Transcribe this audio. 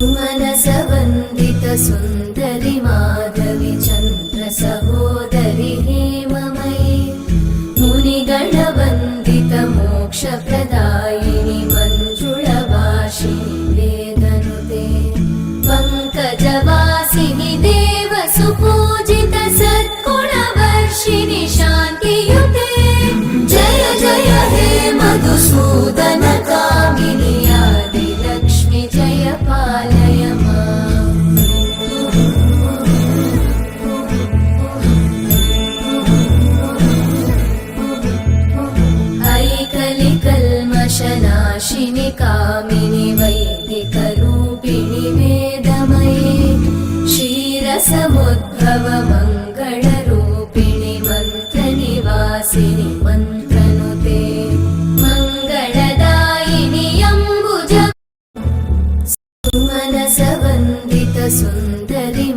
मनसवन्दित सुन्दरि माधवि चन्द्र सहोदरि हेममयि मुनिगणवन्दित मोक्षप्रदायिनि मञ्जुळभाषिणि वेदनुते पङ्कजवासिनि देव सुपूजित सद्गुणवर्षिणि शान्तियुते जय जय हे मधुसूदन कामिनि आदिलक्ष्मि जय पालय माम्। ऐकलिकल्मषनाशिनि कामिनि वैदिकरूपिणि वेदमये क्षीरसमुद्भव मङ्गलरूपिणि मन्त्रनिवासिनि मन्त्रनुते मङ्गलदायिनि अम्बुज मनसवन्दित सुन्दरि